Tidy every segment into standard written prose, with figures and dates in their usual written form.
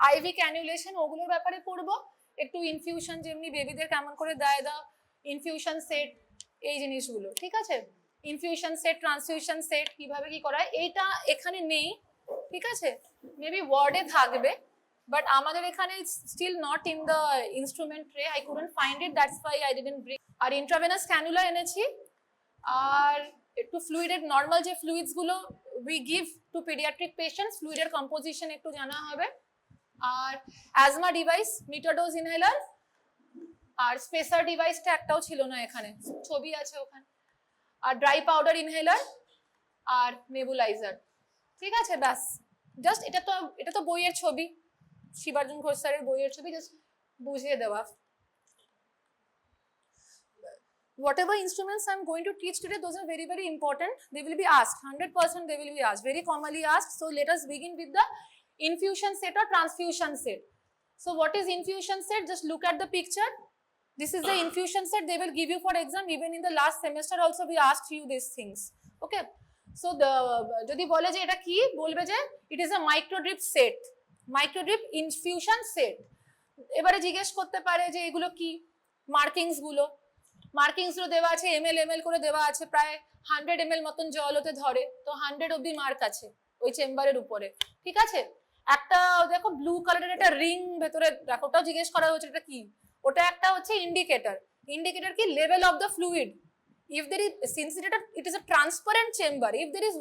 Ivy ক্যানুলেশন ওগুলোর ব্যাপারে পড়বো একটু, ইনফিউশন যেমনি বেবিদের কেমন করে দেয়, দা ইনফিউশন সেট, এই জিনিসগুলো, ঠিক আছে। ইনফিউশন সেট, ট্রান্সফিউশন সেট কিভাবে কি করায়, এইটা এখানে নেই, ঠিক আছে, মেবি ওয়ার্ডে থাকবে, বাট আমাদের এখানে still not in the instrument tray, I couldn't find it, that's why I didn't bring. আর ইন্ট্রাভেনাস ক্যানুলা এনেছি, আর একটু ফ্লুইডের নর্মাল যে ফ্লুইডস গুলো we give to pediatric patients, ফ্লুইডের কম্পোজিশন একটু জানা হবে, আর অ্যাজমা ডিভাইস, মিটারডোজ ইনহেলার, আর স্পেসার ডিভাইসটা একটাও ছিল না এখানে, ছবি আছে ওখানে, আর ড্রাই পাউডার ইনহেলার, আর নেবুলাইজার, ঠিক আছে, ব্যাস। জাস্ট এটা তো বইয়ের ছবি, শিবার্জুন ঘোষ স্যারের বইয়ের ছবি, জাস্ট বুঝিয়ে দেওয়া। Whatever instruments I'm going to teach today, those are very, very important. They will be asked, 100% they will be asked, very commonly asked. So let us begin with the infusion set or transfusion set. So what is infusion set? Just look at the picture. This is the infusion set they will give you for exam. Even in the last semester also we asked you these things. Okay. So the jodi bole je eta ki bolbe je it is a microdrip set, microdrip infusion set. ebare jigesh korte pare je egulo ki, markings gulo দেওয়া আছে, ml করে দেওয়া আছে, প্রায় 100 ml মতন জল ওতে ধরে, তো 100 অবধি মার্ক আছে ওই চেম্বারের উপরে, ঠিক আছে। একটা দেখো ব্লু কালারের একটা রিং ভেতরে রাখো, ওটাও জিজ্ঞেস করা হচ্ছে এটা কি, ওটা একটা হচ্ছে ইন্ডিকেটর। ইন্ডিকেটর কি, level of the fluid. If there is, since it is a transparent chamber, if there is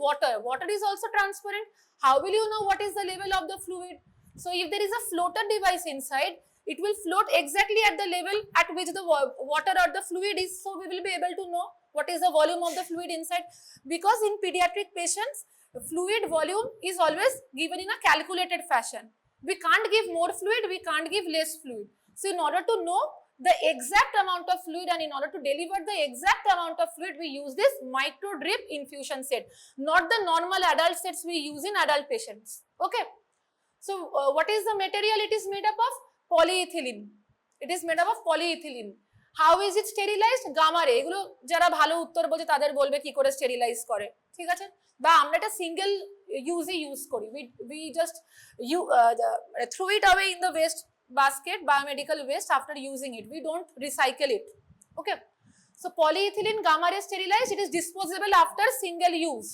water is also transparent, how will you know what is the level of the fluid? So if there is a floater device inside, it will float exactly at the level at which the water or the fluid is, so we will be able to know what is the volume of the fluid inside, because in pediatric patients fluid volume is always given in a calculated fashion. We can't give more fluid, we can't give less fluid. So in order to know the exact amount of fluid and in order to deliver the exact amount of fluid, we use this micro drip infusion set, not the normal adult sets we use in adult patients. Okay. So what is the material it is made up of? Polyethylene. It is made up of polyethylene. How is it sterilized? Gamma ray. এগুলো যারা ভালো উত্তর বোঝে তাদের বলবে কি করে sterilise করে, ঠিক আছে। বা আমরা এটা সিঙ্গেল ইউজে ইউজ করি, we just throw it away in the waste basket, biomedical waste, after using it. We don't recycle it. Okay. So polyethylene gamma ray sterilized, it is disposable after single use.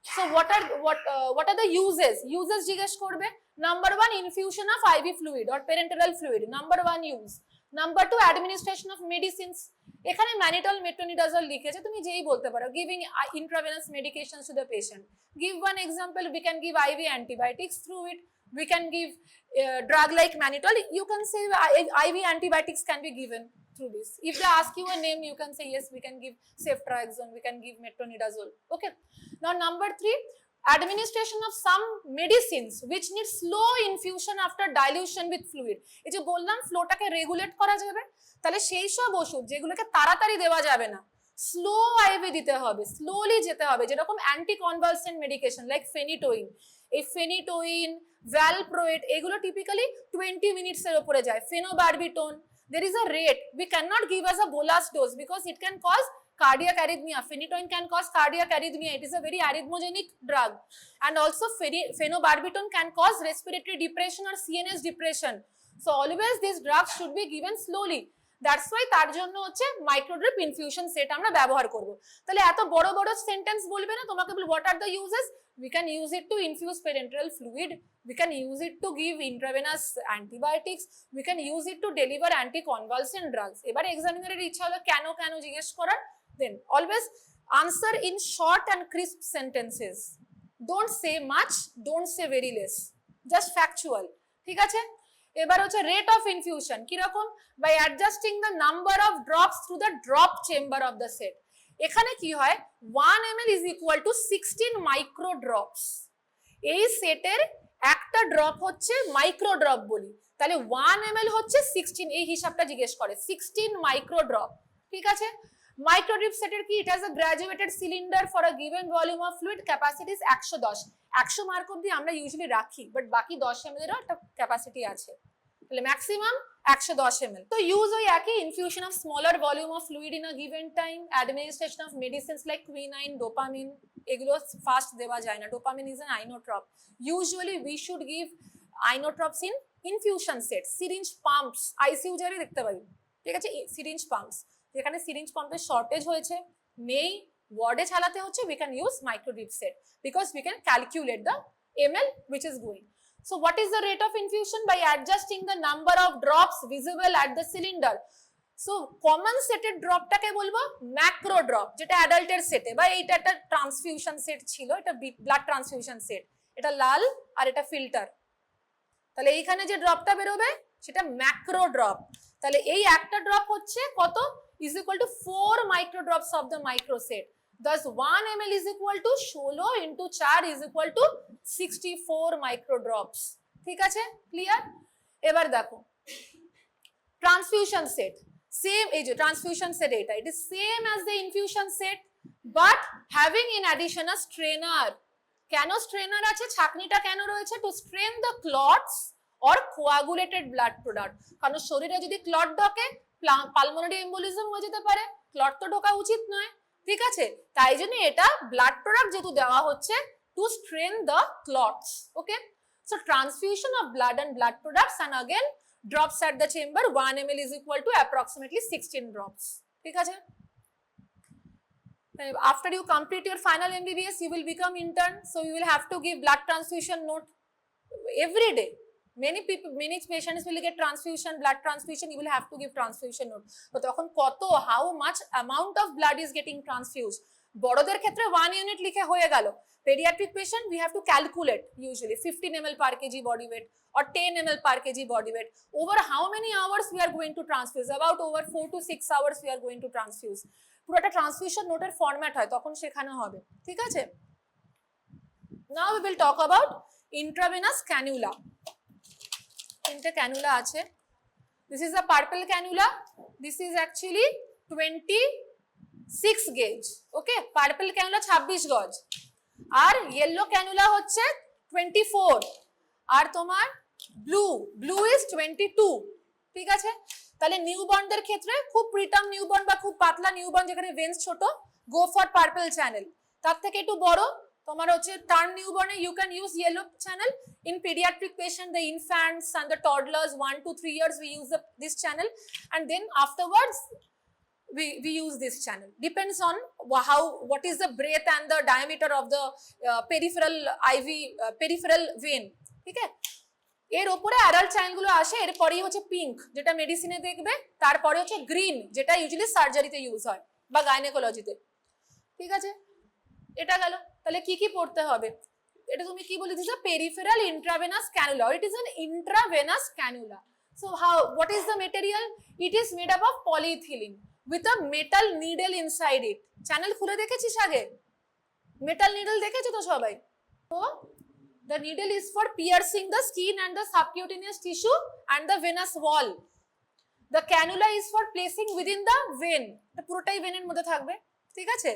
So what are the uses? Uses জিজ্ঞেস করবে। Number 1, infusion of IV fluid or parenteral fluid. Number 1 use. Number 2, administration of medicines. এখানে mannitol metronidazole লিখেছে, তুমি যেই বলতে পারো, giving intravenous medications to the patient. Give one example, we can give IV antibiotics through it. We can give drug like mannitol. You can say IV antibiotics can be given through this. If they ask you a name, you can say yes, we can give ceftriaxone, we can give metronidazole. Okay. Now number 3, administration of some medicines which need slow infusion after dilution with fluid. এই যে বললাম ফ্লোটাকে regulate করা যাবে, তাহলে সেই সব ওষুধ যেগুলোকে তাড়াতাড়ি দেওয়া যাবে না, স্লো আইভি দিতে হবে, স্লোলি যেতে হবে, যেরকম anti convulsant medication like phenytoin, এই ফেনিটোইন, ভ্যালপ্রোয়েট, এগুলো টিপিক্যালি 20 মিনিটস এর উপরে যায়। ফেনোবারবিটন, there is a rate, we cannot give as a bolus dose because it can cause cardiac arrhythmia. Phenytoin can cause cardiac arrhythmia, it is a very arrhythmogenic drug, and also phenobarbital can cause respiratory depression or CNS depression. So always these drugs should be given slowly. That's why তার জন্য হচ্ছে মাইক্রোড্রিপ infusion set আমরা ব্যবহার করব। তাহলে এত বড় বড় সেন্টেন্স বলবে না, তোমাকে বল what are the uses? We can use it to infuse parenteral fluid, we can use it to give intravenous antibiotics, we can use it to deliver anticonvulsant drugs. এবারে এক্সামিনারের ইচ্ছা হলো কেন কেন জিজ্ঞেস করার, then always answer in short and crisp sentences. Don't say much, don't say very less, just factual, ঠিক আছে। এবার হচ্ছে রেট অফ ইনফিউশন কিরকম, by adjusting the number of drops through the drop chamber of the set. এখানে কি হয়, 1 ml is equal to 16 micro drops. এই সেটের একটা ড্রপ হচ্ছে মাইক্রো ড্রপ বলি, তাহলে 1 ml হচ্ছে 16, এই হিসাবটা জিজ্ঞেস করে, 16 মাইক্রো ড্রপ, ঠিক আছে। মাইক্রোড্রিপ সেটের কি, it has a graduated cylinder for a given volume of fluid, capacity is 110, 100 mark অবধি আমরা ইউজুয়ালি রাখি, বাট বাকি 10 ml এরও একটা ক্যাপাসিটি আছে, তাহলে ম্যাক্সিমাম 110 ml। তো ইউজ ওই একই, infusion of smaller volume of fluid in a given time, administration of medicines like quinine, dopamine, এগুলো ফাস্ট দেওয়া যায় না, dopamine is an inotrope, usually we should give inotropes in infusion set, syringe pumps, ICU জারে দেখতে পাবি, ঠিক আছে, syringe pumps, যেখানে সিরিঞ্জ পাম্পের শর্টেজ হয়েছে, নেই, ওয়ার্ডে চালাতে হচ্ছে, we can use micro drip set because we can calculate the ml which is going. So what is the rate of infusion? By adjusting the number of drops visible at the cylinder. So common সেটের ড্রপটাকে বলবো macro drop, যেটা অ্যাডাল্টের সেটে, বা এইটা একটা transfusion set ছিল, এটা blood transfusion set, এটা লাল আর এটা ফিল্টার, তাহলে এইখানে যে ড্রপটা বেরোবে সেটা ম্যাক্রো ড্রপ, তাহলে এই একটা ড্রপ হচ্ছে কত, is equal to 4 microdrops of the micro set. Thus 1 ml is equal to 16 into 4 is equal to 64 microdrops. ঠিক আছে, ক্লিয়ার? এবার দেখো ট্রান্সফিউশন সেট, সেম এই যে ট্রান্সফিউশন সেট, এটা it is same as the infusion set but having in addition a strainer. কেন strainer আছে, ছাঁকনিটা কেন রয়েছে? To strain the clots or coagulated blood product, কারণ শরীরে যদি ক্লট ঢোকে পালমোনারি এম্বোলিজম হয়ে যেতে পারে, ক্লট তো ঢোকা উচিত নয়, ঠিক আছে, তাই জন্য এটা ব্লাড প্রোডাক্ট যেহেতু দেওয়া হচ্ছে to strain the clots, okay. So transfusion of blood and blood products and again drops at the chamber 1 ml is equal to approximately 16 drops, ঠিক আছে। After you complete your final MBBS you will become intern, so you will have to give blood transfusion note every day. Many people, many patients will get transfusion, blood transfusion, you will have to give transfusion note, but তখন কত, how much amount of blood is getting transfused, বড়দের ক্ষেত্রে 1 unit লিখে হয়ে গেল, pediatric patient we have to calculate usually 15 ml per kg body weight or 10 ml per kg body weight, over how many hours we are going to transfuse, about over 4 to 6 hours we are going to transfuse, পুরো একটা transfusion নোটের format হয়, তখন শেখানো হবে, ঠিক আছে। Now we will talk about intravenous cannula. তিনটে ক্যানুলা আছে, this is a purple cannula, this is actually 26 gauge, okay, purple cannula 26 গজ, আর yellow cannula হচ্ছে 24, আর তোমার ব্লু ইজ 22, ঠিক আছে। তাহলে নিউবর্নদের ক্ষেত্রে খুব প্রিটার্ম নিউবর্ন বা খুব পাতলা নিউবর্ন যেখানে ভেন্স ছোট, গো ফর পার্পল চ্যানেল, তার থেকে একটু বড় তোমার হচ্ছে টার্ন নিউবর্নে you can use yellow channel, in pediatric patient the infants and the toddlers 1 to 3 years we use this channel, and then afterwards we use this channel, depends on what is the breadth and the diameter of the peripheral IV peripheral vein, ঠিক আছে। এর উপরে adult চ্যানেলগুলো আসে, এরপরেই হচ্ছে pink যেটা মেডিসিনে দেখবে, তারপরে হচ্ছে গ্রিন যেটা ইউজুয়ালি সার্জারিতে ইউজ হয় বা গাইনোকোলজিতে, ঠিক আছে। এটা গেল, তাহলে কি কি পড়তে হবে, এটা তুমি কি বলে দিছো, peripheral intravenous cannula, it is an intravenous cannula. So what is the material? It is made up of polyethylene with a metal needle inside it. Channel খুলে দেখেছিস আগে? মেটাল নিডল দেখেছো তো সবাই? তো the needle is for piercing the skin and the subcutaneous tissue and the venous wall. The cannula is for placing within the vein. এটা পুরোটাই ভেনের মধ্যে থাকবে, ঠিক আছে,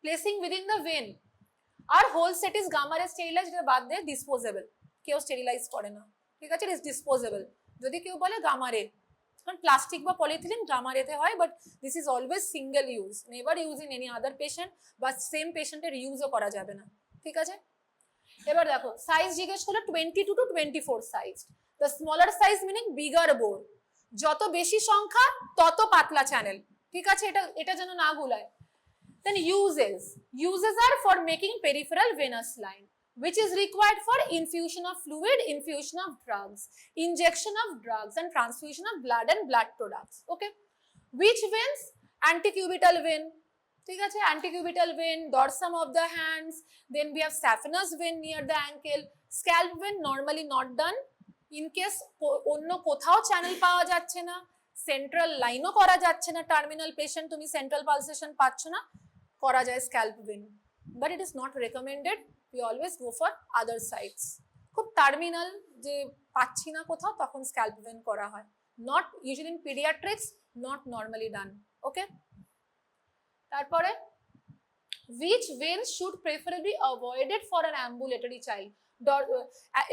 placing within the vein. আর whole set is gamma ray sterilise, যেটা বাদ দিয়ে ডিসপোজেবল, কেউ স্টেরিলাইজ করে না, ঠিক আছে, ইট ইজ ডিসপোজেবল। যদি কেউ বলে গামা রে, কারণ প্লাস্টিক বা পলিথিলিন গামা রেতে হয়, but this is always single use, never use in any other patient, বা সেম পেশেন্টের ইউজও করা যাবে না, ঠিক আছে। এবার দেখো সাইজ জিজ্ঞেস করলে 22 to 24 size, the smaller size meaning bigger bore, যত বেশি সংখ্যা তত পাতলা চ্যানেল, ঠিক আছে, এটা যেন না ভুলায়। Then uses are for making peripheral venous line, which is required for infusion of fluid, infusion of drugs, injection of drugs, and transfusion of blood and blood products, okay. Which veins? Antecubital vein, ঠিক আছে, antecubital vein, dorsum of the hands, then we have saphenous vein near the ankle, scalp vein normally not done, in case অন্য কোথাও channel পাওয়া যাচ্ছে না, central লাইনও করা যাচ্ছে না, টার্মিনাল পেশেন্ট তুমি সেন্ট্রাল পালসেশন পাচ্ছ না, করা যায় scalp vein, but it is not recommended, we always go for other sites. খুব টার্মিনাল যে পাচ্ছি না কোথাও, তখন স্ক্যাল্প ভেন করা হয়, not usually in pediatrics, not normally done, okay. তারপরে which veins should preferably avoided for an ambulatory child?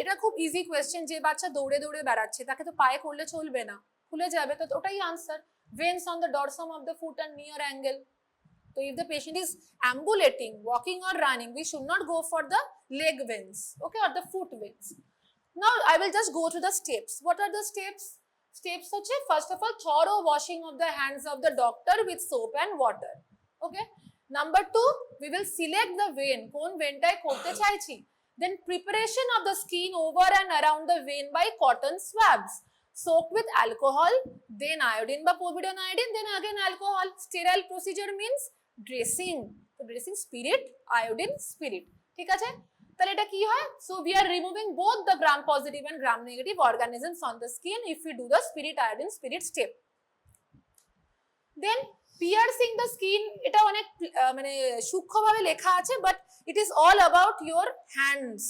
এটা খুব ইজি কোয়েশ্চেন, যে বাচ্চা দৌড়ে দৌড়ে বেড়াচ্ছে তাকে তো পায়ে করলে চলবে না, খুলে যাবে, তো ওটাই answer, veins on the dorsum of the foot and near ankle. So if the patient is ambulating, walking or running, we should not go for the leg veins, okay, or the foot veins. Now I will just go to the steps. What are the steps? Steps হচ্ছে first of all thorough washing of the hands of the doctor with soap and water. Okay. Number 2, we will select the vein. কোন ভেনটায় করতে চাইছি. Then preparation of the skin over and around the vein by cotton swabs. Soak with alcohol, then iodine বা povidone iodine, then again alcohol. Sterile procedure means dressing. So dressing spirit, iodine spirit. ঠিক আছে? তাহলে এটা কি হয়? So we are removing both the gram positive and gram negative organisms on the skin if we do the spirit iodine spirit step. Then piercing the skin, এটা অনেক মানে সূক্ষ্মভাবে লেখা আছে, but it is all about your hands.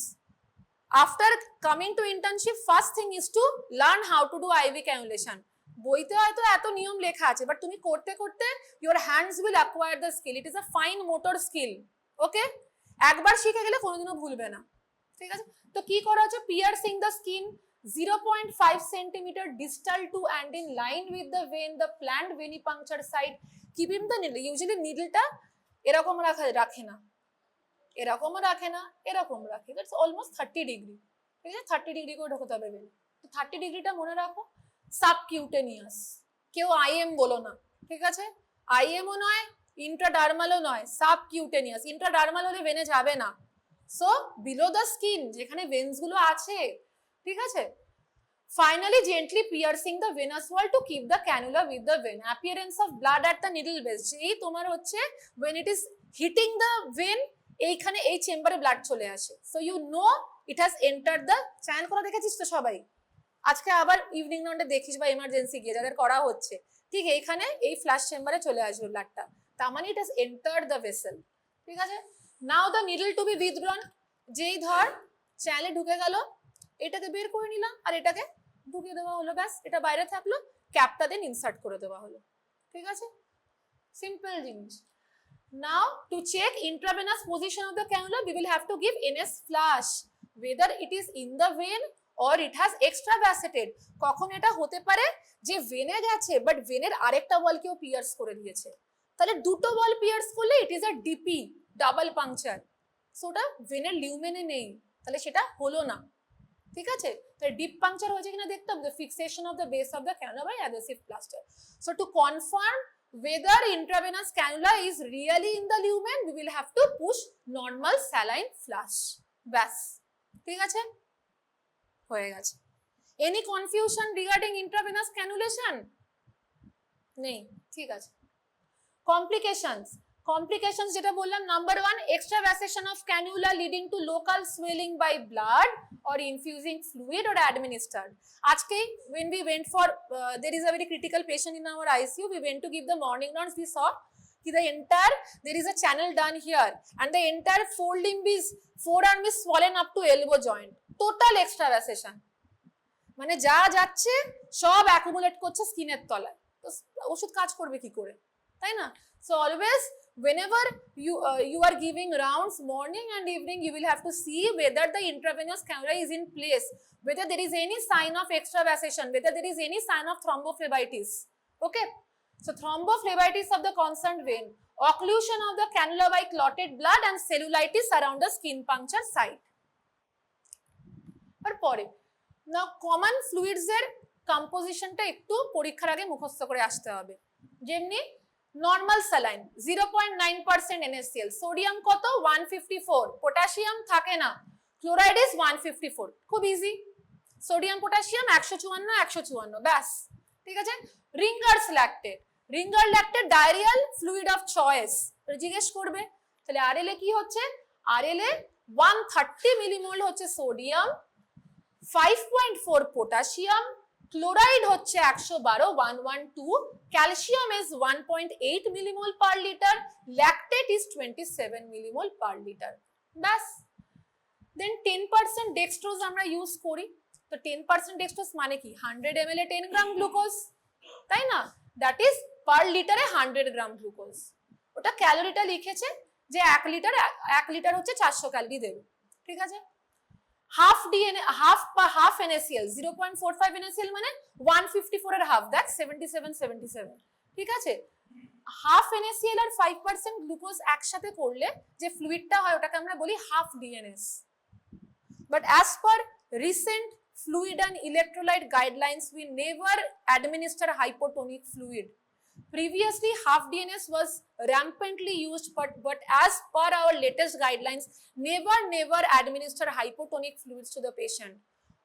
After coming to internship, first thing is to learn how to do IV cannulation. বইতে হয়তো এত নিয়ম লেখা আছে, বাট তুমি করতে করতে your hands will acquire the skill. It is a fine motor skill. Okay? একবার শিখে গেলে কোনোদিনও ভুলবে না। ঠিক আছে? তো কি করা হচ্ছে? Piercing the skin 0.5 centimeter distal to and in line with the vein, the planned venipuncture site. Keeping the needle. Usually needleটা এরকম রাখে না, এরকমও রাখে না, এরকম রাখে। That's almost 30 degree. ঠিক আছে? 30 ডিগ্রি করে ঢোকাতে হবে ভেন। তো 30 ডিগ্রিটা মনে রাখো। সাবকিউটেনিয়াস, কেউ আইএম বলো না। ঠিক আছে? আইএমও নয়, ইন্ট্রাডার্মালও নয়, সাবকিউটেনিয়াস। ইন্ট্রাডার্মাল হলে ভেনে যাবে না। সো বিলো দ্য স্কিন, যেখানে ভেন্স গুলো আছে। ঠিক আছে? Finally, gently piercing the venous wall to keep the cannula with the vein. Appearance of blood at the needle base. যেই তোমার হচ্ছে when it is hitting the vein, এইখানে এই চেম্বারে ব্লাড চলে আসে। So you know it has entered the চ্যান করা দেখেছিস তো সবাই? আজকে আবার ইভিনিং রাউন্ডে দেখিস বা এমার্জেন্সি গিয়ে যাদের করা হচ্ছে, ঠিক এইখানে এই ফ্ল্যাশ চেম্বারে চলে আসবে ব্লাডটা, তার মানে it has entered the vessel. ঠিক আছে? Now the needle to be withdrawn. যেই ধর চ্যালে ঢুকে গেল, এটাকে বের করে নিলাম আর এটাকে ঢুকিয়ে দেওয়া হলো, ব্যাস এটা বাইরে থাকলো, ক্যাপটা দেন ইনসার্ট করে দেওয়া হলো। ঠিক আছে? সিম্পল জিনিস। Now to check intravenous position of the cannula, we will have to give NS flush whether it is in the vein or it has extravasated. কখন এটা হতে পারে যে ভেনে গেছে বাট ভেনের আরেকটা ওয়ালকেও পিয়ার্স করে দিয়েছে, তাহলে দুটো ওয়াল পিয়ার্স করলে ইট is a DP, double puncture. So ওটা ভেনের লিউমেনে নেই, তাহলে সেটা হলো না। ঠিক আছে? তাহলে ডিপ পাংচার হয়েছে কিনা দেখতে হবে, fixation of the base of the cannula by adhesive plaster. So to confirm whether intravenous cannula is really in the lumen, we will have to push normal saline flush. ব্যাস, ঠিক আছে? হয়ে গেছে। Any confusion regarding intravenous cannulation? নেই, ঠিক আছে। Complications. Complications যেটা বললাম, number 1, extravasation of cannula leading to local swelling by blood or infusing fluid or administered. আজকে when we went for there is a very critical patient in our ICU, we went to give the morning rounds, we saw the entire there is a channel done here and the entire forearm is swollen up to elbow joint. Total extravasation. মানে যা যাচ্ছে সব accumulate করছে স্কিনের তলায়, তো ওষুধ কাজ করবে কি করে, তাই না? So always whenever you are giving rounds morning and evening, you will have to see whether the intravenous cannula is in place, whether there is any sign of extravasation, whether there is any sign of thrombophlebitis. Okay? So thrombophlebitis of the concerned vein, occlusion of the cannula by clotted blood and cellulitis around the skin puncture site. তারপরে না common fluids এর কম্পোজিশনটা একটু পরীক্ষার আগে মুখস্থ করে আসতে হবে। যেমনি নর্মাল স্যালাইন 0.9% NaCl, সোডিয়াম কত 154, পটাশিয়াম থাকে না, ক্লোরাইড ইজ 154, খুব ইজি। সোডিয়াম পটাশিয়াম 154 ব্যাস, ঠিক আছে? Ringer's lactate, ringer lactate diarrhoeal fluid of choice জিজ্ঞেস করবে। তাহলে আরএল এ কি হচ্ছে? আরএল এ 130 মিলিমোল হচ্ছে সোডিয়াম, 5.4 পটাশিয়াম, ক্লোরাইড হচ্ছে 112 112, calcium is 1.8 millimole per litre, lactate is 27 millimole per litre, ব্যাস। দেন 10% ডেক্সট্রোজ আমরা ইউজ করি, তো 10% ডেক্সট্রোজ মানে কি 100 ml এ 10 গ্রাম গ্লুকোজ, তাই না? দ্যাট ইজ পার লিটারে 100 গ্রাম গ্লুকোজ। ওটা ক্যালোরিটা লিখেছে যে 1 লিটার হচ্ছে 400 ক্যালোরি দেবে, ঠিক আছে? half NaCl 0.45 NaCl মানে 154 এর হাফ, দ্যাট 77, ঠিক আছে? হাফ NaCl আর 5% গ্লুকোজ একসাথে করলে যে ফ্লুইডটা হয় ওটাকে আমরা বলি half DNS। But as per recent fluid and electrolyte guidelines, we never administer hypotonic fluid. Previously, half DNS was rampantly used, but as per our latest guidelines, never administer hypotonic fluids to the patient.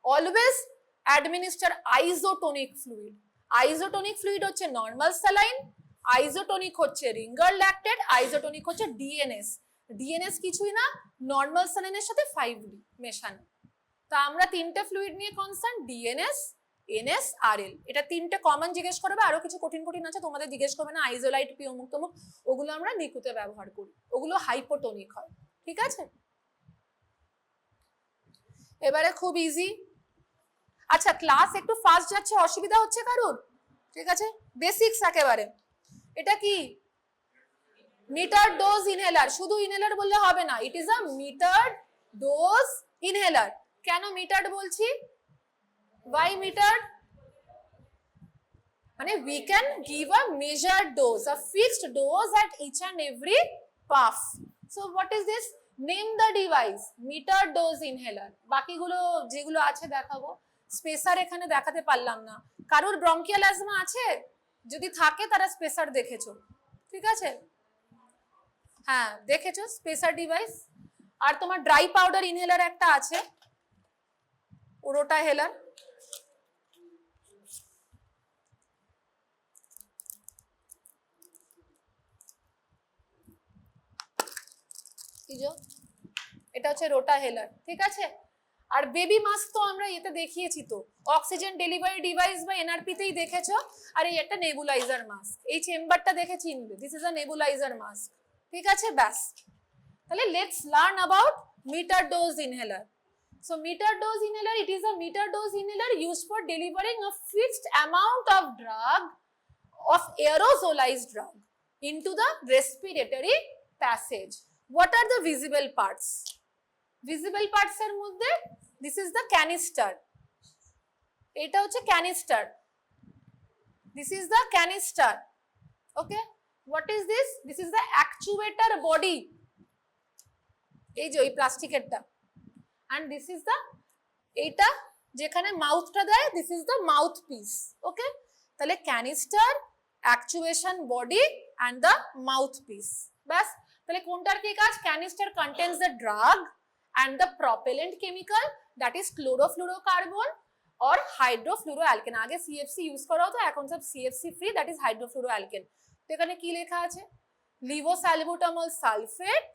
Always administer isotonic fluid. Isotonic fluid হচ্ছে normal saline, isotonic হচ্ছে ringer lactate, isotonic হচ্ছে DNS. DNS কিছুই না, normal saline এর সাথে 5D মেশানো। তো আমরা তিনটে ফ্লুইড নিয়ে কনসার্ন, ডিএনএস, এনএস, আরএল। এটা তিনটে কমন জিজ্ঞেস করবে, আরো কিছু কঠিন কঠিন আছে তোমাদের জিজ্ঞেস করবে না, আইজোলাইট, পি অমুক তমুক, ওগুলো আমরা নিকুতে ব্যবহার করি, ওগুলো হাইপোটোনিক হয়। ঠিক আছে, এবারে খুব ইজি। আচ্ছা, ক্লাস একটু ফাস্ট যাচ্ছে, অসুবিধা হচ্ছে কারুর? ঠিক আছে, বেসিক্স একেবারে। এটা কি? Meter dose inhaler. শুধু ইনহেলার বললে হবে না, it is a meter dose inhaler. কেন মিটার্ড বলছি? why metered? মানে we can give a measured dose, a fixed dose at each and every puff. So what is this? Name the device. Metered dose inhaler. বাকিগুলো যেগুলো আছে দেখাবো। Spacer এখানে দেখাতে পারলাম না। কারোর ব্রঙ্কিয়াল অ্যাজমা আছে? যদি থাকে তারা স্পেসার দেখেছো, ঠিক আছে? হ্যাঁ দেখেছো স্পেসার ডিভাইস। আর তোমার ড্রাই পাউডার ইনহেলার একটা আছে, ওরোটা হেলার। এটা হচ্ছে রোটা হেলার, ঠিক আছে? আর বেবি মাস্ক তো আমরা এতে দেখিয়েছি, তো অক্সিজেন ডেলিভারি ডিভাইস বা এনআরপি তেই দেখেছো। আর এই একটা নেবুলাইজার মাস্ক, এই চেম্বারটা দেখে চিনবে, this is a nebuliser mask, ঠিক আছে? ব্যাস, তাহলে let's learn about meter dose inhaler. So meter dose inhaler, it is a meter dose inhaler used for delivering a fixed amount of drug, of aerosolized drug into the respiratory passage. What are the visible parts? Visible parts এর মধ্যে this is the canister. এটা হচ্ছে canister. This is the canister. Okay? What is this? This is the actuator body. এই যে এই প্লাস্টিকেরটা। And this is the, এটা যেখানে মাউথটা দেয়, this is the mouthpiece. Okay? তাহলে canister, actuation body and the mouthpiece. ব্যাস, তাহলে কোনটার কি কাজ? Canister contains the drug and the propellant chemical, that is chlorofluorocarbon or hydrofluoroalkane. আগে CFC ইউজ করা হতো, এখন সব CFC free, that is hydrofluoroalkane. তো এখানে কি লেখা আছে? Levosalbutamol sulfate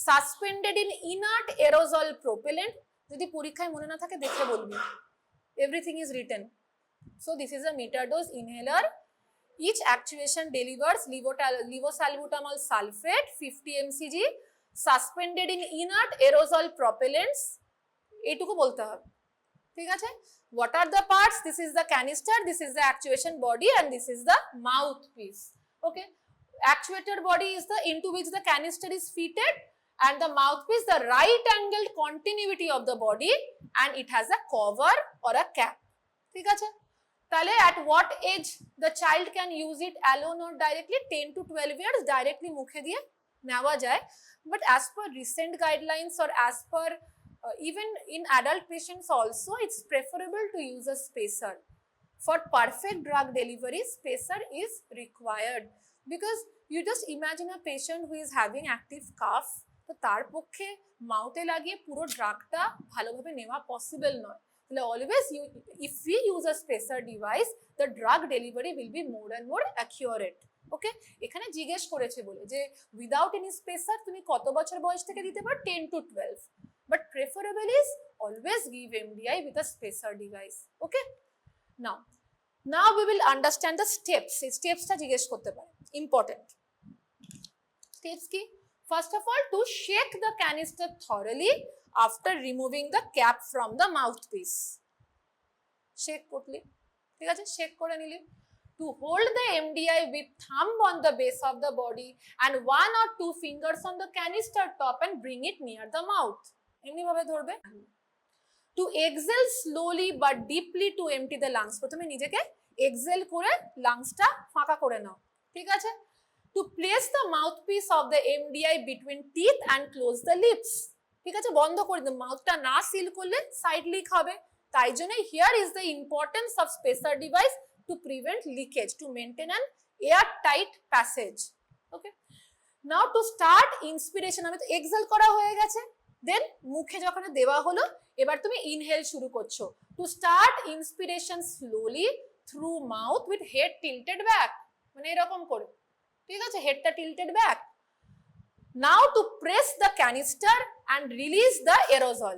suspended in inert aerosol propellant. যদি পরীক্ষায় মনে না থাকে দেখে বলবি, everything is written. So this is a meter dose inhaler. Each actuation delivers levosalbutamol sulfate 50 mcg suspended in inert aerosol propellants. এইটুকু বলতে হবে, ঠিক আছে? What are the parts? This is the canister, this is the actuation body and this is the mouthpiece. Okay, actuator body is the into which the canister is fitted, and the mouthpiece the right angled continuity of the body, and it has a cover or a cap. ঠিক আছে? তাহলে at what age the child can use it alone or directly? 10 to 12 years directly মুখে দিয়ে নেওয়া যায়, but as per recent guidelines or as per even in adult patients also, it's preferable to use a spacer. For perfect drug delivery, spacer is required, because you just imagine a patient who is having active cough, তো তার পক্ষে মাউথে লাগিয়ে পুরো ড্রাগটা ভালোভাবে নেওয়া possible নয়। তাহলে always if we use a spacer device, the drug delivery will be more and more accurate. ওকে, এখানে জিজ্ঞেস করেছে বলে যে উইদাউট এনি স্পেসার তুমি কত বছর বয়স থেকে দিতে পারো? 10 to 12, but preferable is always give MDI with a spacer device. Okay, now we will understand the steps. এই স্টেপসটা জিজ্ঞেস করতে পারে, ইম্পর্টেন্ট স্টেপস কি? First of all, to shake the canister thoroughly after removing the cap from the mouthpiece. Shake করলি, ঠিক আছে? Shake করে নিলি। To hold the MDI with thumb on the base of the body and 1 or 2 fingers on the canister top and bring it near the mouth. এমনি ভাবে ধরবে। To exhale slowly but deeply to empty the lungs. প্রথমে নিজেকে Excel করে লাংসটা ফাঁকা করে নাও, ঠিক আছে? To place the mouthpiece of the MDI between teeth and close the lips. ঠিক আছে, বন্ধ করে দিন, মাউথটা না সিল করলে সাইড লিক হবে। তাই জন্য here is the importance of spacer device to prevent leakage, to maintain an air tight passage. Okay, now two start inspiration, আমি তো এক্সেল করা হয়ে গেছে, দেন মুখে যখন দেওয়া হলো এবার তুমি ইনহেল শুরু করছো। To start inspiration slowly through mouth with head tilted back, মানে এরকম করে, ঠিক আছে, হেডটা tilted back. Now to press the canister and release the aerosol,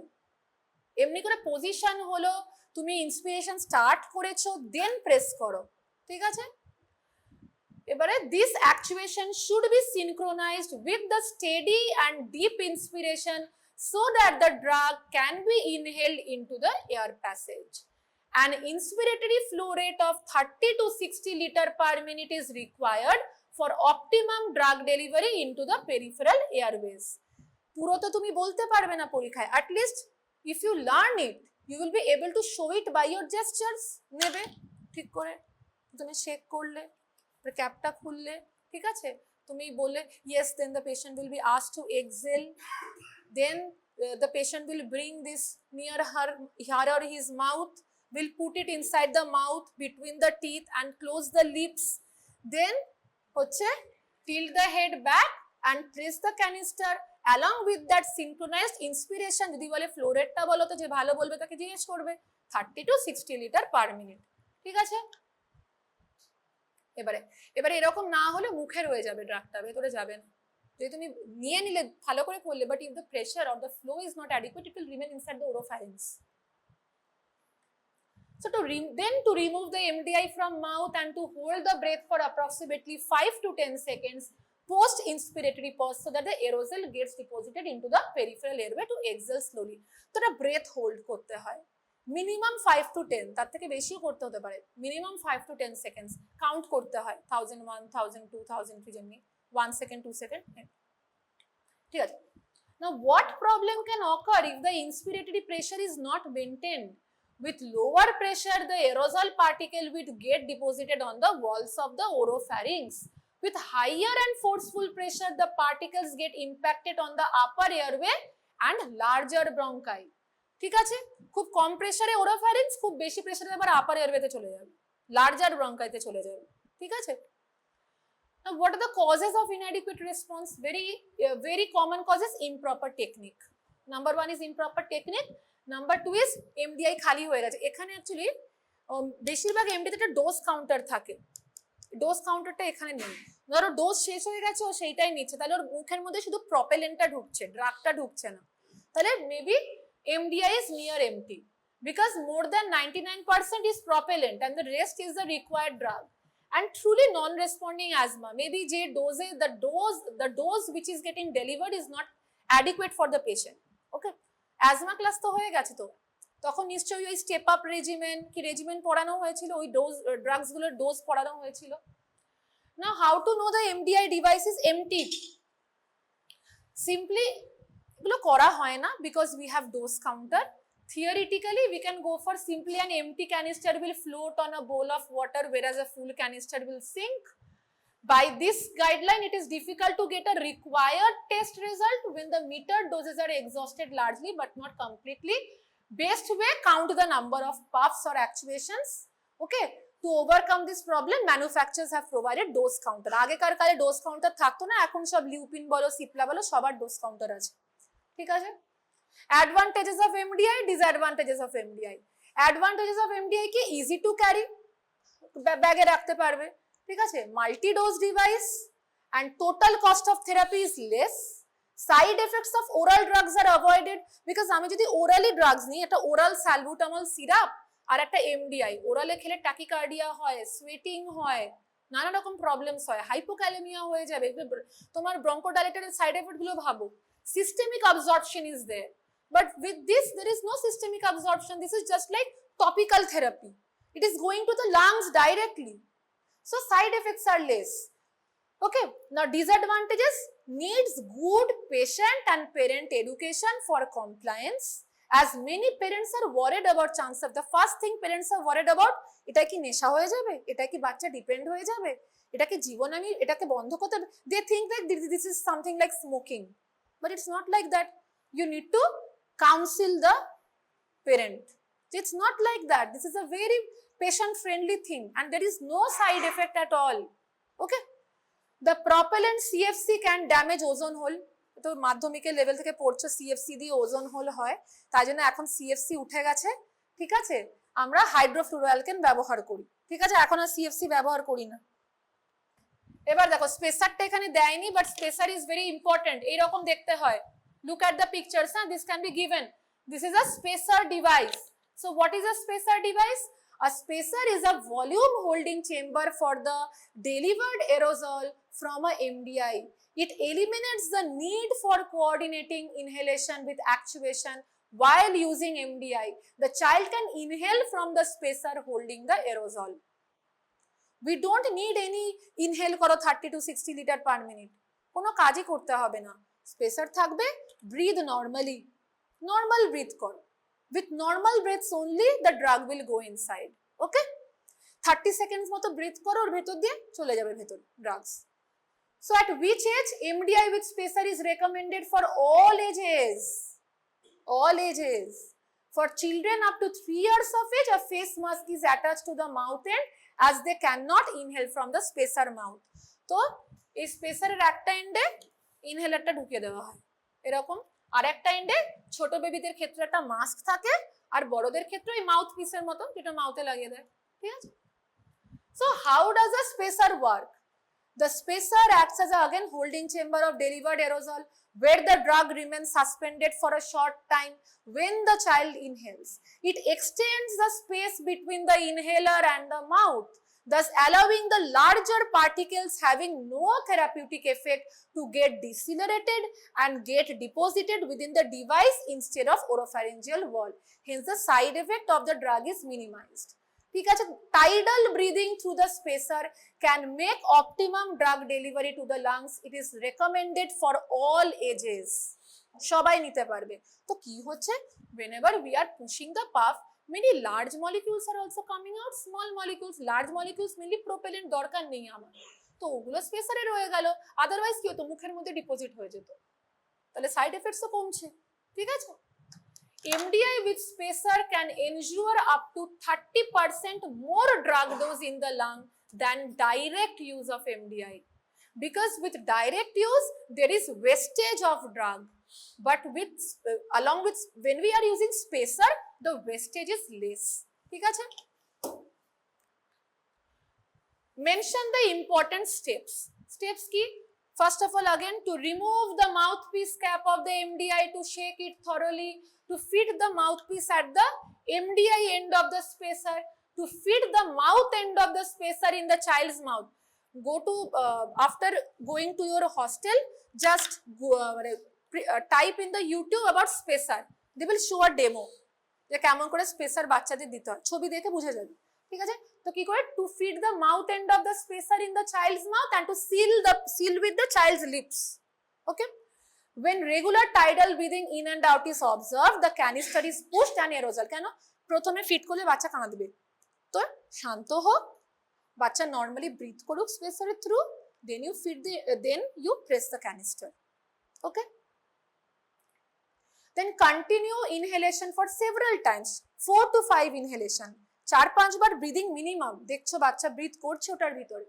এমনি করে পজিশন হলো, তুমি ইন্সপিরেশন স্টার্ট করেছো, দেন প্রেস করো, ঠিক আছে। এবারে this actuation should be synchronised with the steady and deep inspiration so that the drug can be inhaled into the air passage. An inspiratory flow rate of 30 to 60 liter per minute is required for optimum drug delivery into the peripheral airways. পুরো তো তুমি বলতে পারবে না পরীক্ষায়, at least if you learn it you will be able to show it by your gestures। নেবে ঠিক করে, তুমি শেক করলে, ক্যাপটা খুললে, ঠিক আছে, তুমি বললে yes, then the patient will be asked to exhale, then the patient will bring this near her or his mouth, will put it inside the mouth between the teeth and close the lips, then হচ্ছে tilt the head back and press the canister along with that synchronized inspiration। যদি বলে flow রেটটা বলো তো যে ভালো বলবে তাকে জিজ্ঞেস করবে 30 to 60 লিটার পার মিনিট, ঠিক আছে। এবারে এরকম না হলে মুখে রয়ে যাবে ড্রাগটা, ভেতরে যাবে না। যদি তুমি নিয়ে নিলে ভালো করে করলে, but if the pressure or the flow is not adequate it will remain inside the oropharynx. So to remove the MDI from mouth and to hold the breath for approximately 5 to 10 seconds post inspiratory pause so that the aerosol gets deposited into the peripheral airway to exhale slowly. তো এটা breadth hold করতে হয় minimum 5 to 10, তার থেকে বেশিও করতে হতে পারে, মিনিমাম 5 to 10 সেকেন্ডস কাউন্ট করতে হয়, 1001, 1002, 1003 যেমনি 1 second, 2 second, ঠিক আছে। Now what problem can occur if the inspiratory pressure is not maintained? With lower pressure, the aerosol particle will get deposited on the walls of the oropharynx. With higher and forceful pressure, the particles get impacted on the upper airway and larger bronchi. ঠিক আছে, খুব কম প্রেসারে ওরোফ্যারিংস, খুব বেশি প্রেসারে আবার আপার এয়ারওয়েতে চলে যাবে, লার্জার ব্রঙ্কাইতে চলে যাবে, ঠিক আছে। Now, what are the causes of inadequate response? Very common causes: improper technique. Number 1 is improper technique. Number 2 is MDI খালি হয়ে গেছে। এখানে অ্যাকচুয়ালি বেশিরভাগ এমডিতে একটা ডোজ কাউন্টার থাকে, ডোজ কাউন্টারটা এখানে নেই। ধরো ডোজ শেষ হয়ে গেছে, ও সেইটাই নিচ্ছে, তাহলে ওর মুখের মধ্যে শুধু প্রপেলেন্টটা ঢুকছে, ড্রাগটা ঢুকছে না, তাহলে maybe MDI is near empty because more than 99% is propellant and the rest is the required drug. And truly non-responding asthma, maybe the dose which is getting delivered is not adequate for the patient. Okay, asthma class তো হয়ে গেছে, তো তখন নিশ্চয়ই ওই step up regimen কি regimen পড়ানো হয়েছিল, ওই ডোজ ড্রাগস গুলোর ডোজ পড়ানো হয়েছিল। Now how to know the MDI device is empty? Simply এগুলো করা হয় না because we have dose counter. Theoretically we can go for simply an empty canister will float on a bowl of water whereas a full canister will sink. By this guideline it is difficult to get a required test result when the metered doses are exhausted largely but not completely. Best way, count the number of puffs or actuations. Okay, to overcome this problem manufacturers have provided dose counter. আগেকার কালে dose counter থাকতো না, এখন সব লিউপিন বলো সিপলা বলো সবার dose counter আছে, ঠিক আছে। Advantages of MDI, disadvantages of MDI. Advantages of MDI কি ইজি টু ক্যারি, ব্যাগে রাখতে পারবে, ঠিক আছে, multi dose device and total cost of therapy is less. Side effects of oral drugs are avoided, because আমি যদি ওরালি ড্রাগস নিই, একটা ওরাল স্যালবুটামল সিরাপ আর একটা এমডিআই, ওরালে খেলে ট্যাকিকার্ডিয়া হয়, সুয়েটিং হয়, নানা রকম প্রবলেমস হয়, হাইপোক্যালেমিয়া হয়ে যাবে, তোমার ব্রঙ্কোডাইলেটরের সাইড এফেক্ট গুলো ভাবো। Systemic absorption is there, but with this there is no systemic absorption. This is just like topical therapy, it is going to the lungs directly, so side effects are less. Okay, now disadvantages: needs good patient and parent education for compliance, as many parents are worried about chance of, the first thing parents are worried about, এটা কি নেশা হয়ে যাবে, এটা কি বাচ্চা depend হয়ে যাবে, এটা কি জীবন আমি এটাকে বন্ধ করতে, they think that this is something like smoking, but it's not like that. you need to counsel the parent. It's not like that. This is a very patient friendly thing and there is no side effect at all. Okay. The propellant CFC can damage ozone hole. তো মাধ্যমিকের level থেকে পড়ছো CFC দিয়ে ozone whole হয়, তাই জন্য এখন CFC উঠে গেছে, ঠিক আছে, আমরা হাইড্রোফ্লুরোঅ্যালকেন ব্যবহার করি, ঠিক আছে, এখন আর সিএফসি ব্যবহার করি না। এবার দেখো স্পেসারটা এখানে দেয়নি, but spacer is very important, এইরকম দেখতে হয়। লুক অ্যাট দ্য পিকচার্স, না, this can be given, this is a spacer device. So what is a spacer device? A spacer is a volume holding chamber for the delivered aerosol from a MDI. It eliminates the need for coordinating inhalation with actuation while using MDI. The child can inhale from the spacer holding the aerosol. We don't need any inhale করো 30 to 60 litre per minute, কোনো কাজই করতে হবে না, spacer থাকবে, breathe normally, normal breathe করো, with normal breaths only the drug will go inside. Okay, 30 seconds মতো breathe করো, ওর ভেতর দিয়ে চলে যাবে ভেতর drugs. So at which age MDI with spacer is recommended? For all ages, all ages. For children up to 3 years of age, a face mask is attached to the mouth end as they cannot inhale from the spacer mouth. তো এই স্পেসারের একটা এন্ডে ইনহেলারটা ঢুকিয়ে দেওয়া হয় এরকম, আর একটা এন্ডে ছোট বেবিদের ক্ষেত্রে একটা মাস্ক থাকে, আর বড়দের ক্ষেত্রে এই মাউথ পিসের মতো যেটা মাউথে লাগিয়ে দেয়, ঠিক আছে। So how does a spacer work? The spacer acts as a again holding chamber of delivered aerosol where the drug remains suspended for a short time when the child inhales. It extends the space between the inhaler and the mouth, thus allowing the larger particles having no therapeutic effect to get decelerated and get deposited within the device instead of oropharyngeal wall. Hence the side effect of the drug is minimized. ঠিক আছে, tidal breathing through the spacer can make optimum drug delivery to the lungs. It is recommended for all ages. সবাই নিতে পারবে। তো কি হচ্ছে, whenever we are pushing the puff, many large molecules are also coming out, small molecules, large molecules mainly propellant দরকার নেই আমার, তো ওগুলো স্পেসারে রয়ে গেল, আদারওয়াইজ কি হতো, মুখের মধ্যে ডিপোজিট হয়ে যেত, তাহলে সাইড এফেক্টসও কমছে, ঠিক আছে। MDI with spacer can ensure up to 30% more drug dose in the lung than direct use of MDI. Because with direct use, there is wastage of drug. But with along with when we are using spacer, the wastage is less. ঠিক আছে? Mention the important steps. Steps কি? First of all, again, to remove the mouthpiece cap of the MDI, to shake it thoroughly, to fit the mouthpiece at the MDI end of the spacer, to fit the mouth end of the spacer in the child's mouth. Go to, after going to your hostel, just go, type in the YouTube about spacer. They will show a demo. যে কেমন করে spacer বাচ্চাদের দিতে হয়, ছবি দেখে বুঝে যাবে, ঠিক আছে। তো কি করে, to feed the mouth end of the spacer in the child's mouth and to seal with the child's lips. Okay. When regular tidal breathing in and out is observed, the canister is pushed and aerosol. কেন, প্রথমে fit করলে বাচ্চা কাঁদবে, তো শান্ত হোক, বাচ্চা normally breathe করুক স্পেসারের through, then you feed the then you press the canister. Okay. Then continue inhalation for several times, 4 to 5 inhalation, 4-5 bar breathing minimum, দেখছো বাচ্চা ব্রিথ করছে ওটার ভিতরে।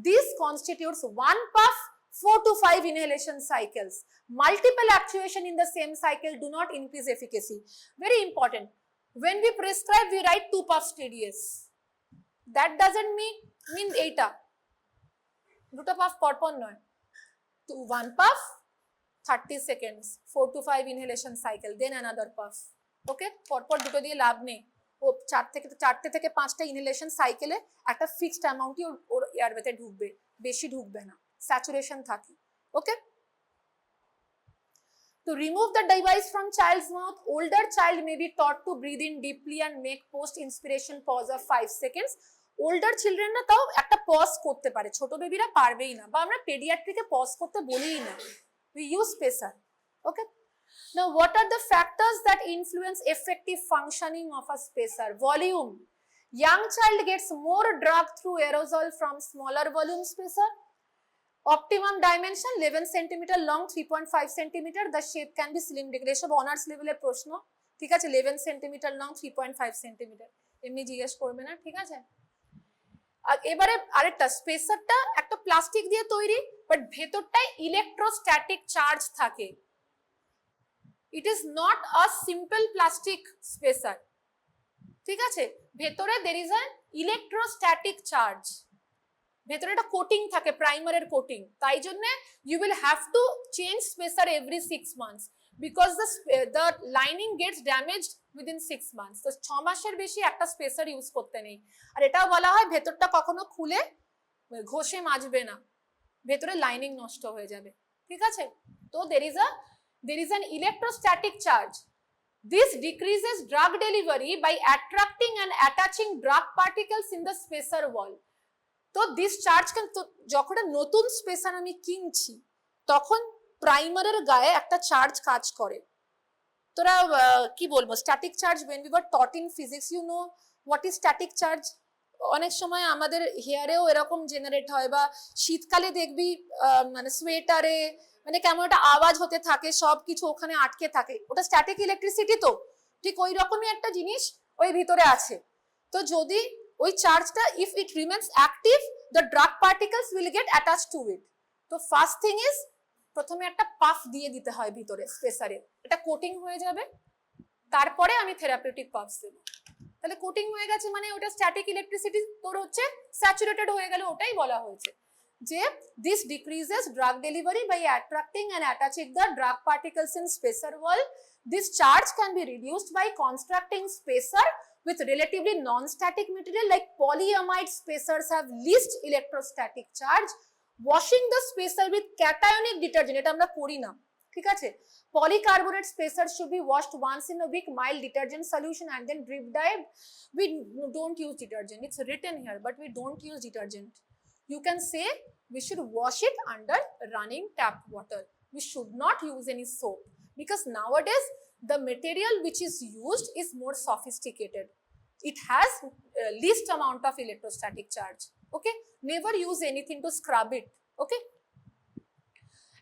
This constitutes 1 puff, 4 to 5 inhalation cycles. Multiple actuation in the same cycle do not increase efficacy. Very important. When we prescribe, we write 2 puffs TDS. That doesn't mean এইটা দুটো puff পরপর নয়, 1 puff 30 seconds, 4 to 5 inhalation cycle, then another puff. Okay, পরপর দুটো দিয়ে লাভ নেই, ও 4 থেকে 5টা ইনহেলেশন সাইকেলে একটা ফিক্সড অ্যামাউন্টই ওর এয়ারওয়েতে ঢুকবে, বেশি ঢুকবে না, স্যাচুরেশন থাকে। ওকে। To remove the device from child's mouth, older child may be taught to breathe in deeply and make post inspiration pause of 5 seconds. Older children না তাও একটা পজ করতে পারে, ছোট বেবিরা পারবেই না, বা আমরা পেডিয়াট্রিকে পজ করতে বলিই না, we use spacer. Okay. Now what are the factors that influence effective functioning of a spacer? Volume. Young child gets more drug through aerosol from smaller volume spacer. Optimum dimension 11 centimeter long, 3.5 centimeter. The shape can be cylindrical. এসব honours লেভেলের প্রশ্ন, ঠিক আছে? 11 centimeter long, 3.5 centimeter, এমনি জিজ্ঞেস করবে না, ঠিক আছে? আর এবারে আরেকটা, স্পেসারটা একটা প্লাস্টিক দিয়ে তৈরি, বাট ভেতরটায় ইলেকট্রোস্ট্যাটিক চার্জ থাকে। It is not a simple plastic spacer, ঠিক আছে? ভেতরে there is an electrostatic charge, ভেতরে একটা কোটিং থাকে, প্রাইমারের কোটিং। তাই জন্য you will have to change spacer every 6 months because the lining gets damaged within 6 months। তো 6 মাসের বেশি একটা স্পেসার ইউজ করতে নেই। আর এটাও বলা হয় ভেতরটা কখনো খুলে ঘষে মাজবে না, ভেতরে লাইনিং নষ্ট হয়ে যাবে, ঠিক আছে? তো there is an electrostatic charge. This decreases drug delivery by attracting and attaching drug particles in the spacer wall. তো দিস চার্জ ক্যান, যখন নতুন স্পেসার আমি কিনছি তখন প্রাইমারের গায়ে একটা চার্জ কাজ করে। তোরা কি বলবো, static charge, when we were taught in physics, you know what is static charge? অনেক সময় আমাদের হেয়ারেও এরকম জেনারেট হয়, বা শীতকালে দেখবি মানে সোয়েটারে মানে কেমন একটা আওয়াজ হতে থাকে, সব কিছু ওখানে আটকে থাকে, ওটা স্ট্যাটিক ইলেকট্রিসিটি। তো ঠিক ওই রকমই একটা জিনিস ওই ভিতরে আছে। তো যদি ওই চার্জটা, if it remains active, the drug particles will get attach to it. তো ফার্স্ট থিং ইজ, প্রথমে একটা পাফ দিয়ে দিতে হয় ভিতরে স্পেসারে, এটা কোটিং হয়ে যাবে, তারপরে আমি থেরাপিউটিক পাফস দেবো। তাহলে কোটিং হয়ে গেছে মানে ওটা স্ট্যাটিক ইলেকট্রিসিটি তোর হচ্ছে স্যাচুরেটেড হয়ে গেল, ওটাই বলা হয়েছে যে this decreases drug delivery by attracting and attaching the drug particles in spacer wall. This charge can be reduced by constructing spacer with relatively non-static material like polyamide spacers have least electrostatic charge. Washing the spacer with cationic detergent, এটা আমরা করি না, ঠিক আছে? Polycarbonate spacer should be washed once in a week, mild detergent solution and then drip dyed. We don't use detergent, it's written here, but we don't use detergent. You can say we should wash it under running tap water. We should not use any soap because nowadays the material which is used is more sophisticated. It has least amount of electrostatic charge. Okay, never use anything to scrub it. Okay,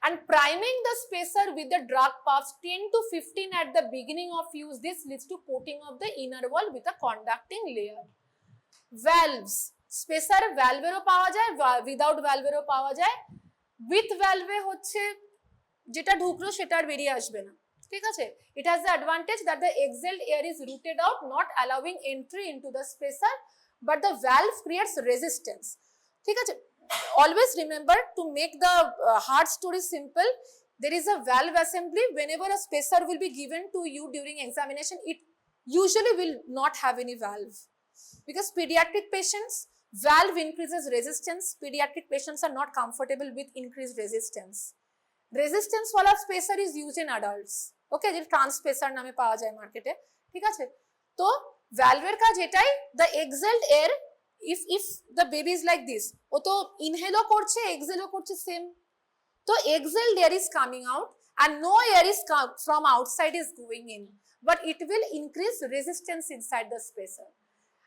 and priming the spacer with the drug puffs 10 to 15 at the beginning of use. This leads to coating of the inner wall with a conducting layer. Valves, spacer ভ্যালভেরও পাওয়া যায়, without ভ্যালভেরও পাওয়া যায়। With ভ্যালভে হচ্ছে যেটা ঢুকলো সেটা আর বেরিয়ে আসবে না, ঠিক আছে? It has the advantage that the exhaled air is routed out, not allowing entry into the spacer, but the valve creates resistance, ঠিক আছে? Always remember to make the hard story simple, there is a valve assembly. Whenever a spacer will be given to you during examination, it usually will not have any valve because pediatric patients, valve increases resistance. Pediatric patients are not comfortable with increased resistance. Resistance wala spacer is used in adults. Okay, যে ট্রান্সপেসার নামে পাওয়া যায় মার্কেটে, ঠিক আছে? তো ভ্যালভের কাজ এটাই, the exhaled air, if the baby is like this, ও তো ইনহেলও করছে এক্সহেলও করছে সেম। তো exhaled air is coming out and no air is from outside is going in, but it will increase resistance inside the spacer.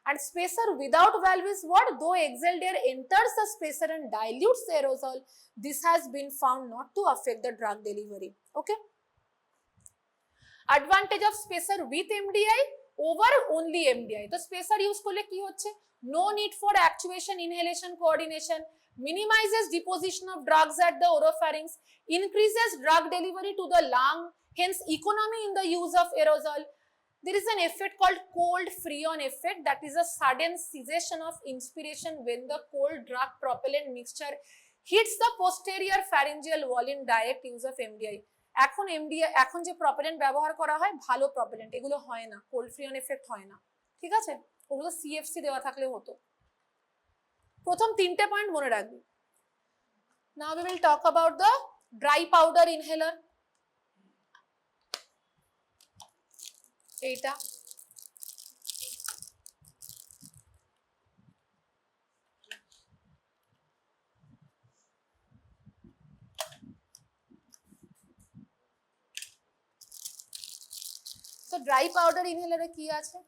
And spacer without valve is what? Though exhaled air enters the spacer and dilutes the aerosol, this has been found not to affect the drug delivery. Okay. Advantage of spacer with MDI over only MDI. তো spacer use করলে কি হচ্ছে? No need for actuation, inhalation, coordination, minimizes deposition of drugs at the oropharynx, increases drug delivery to the lung, hence economy in the use of aerosol. There is an effect called cold freon effect, that is a sudden cessation of inspiration when the cold drug propellant mixture hits the posterior pharyngeal wall in direct use of MDI. এখন যে প্রপেলেন্ট ব্যবহার করা হয় ভালো প্রপেলেন্ট, এগুলো হয় না, cold ফ্রিয়ন effect হয় না, ঠিক আছে? ওগুলো সিএফসি দেওয়া থাকলে হতো। প্রথম তিনটে পয়েন্ট মনে রাখবি। Now we will talk about the dry powder inhaler. এইটা তো ড্রাই পাউডার ইনহেলারে কি আছে?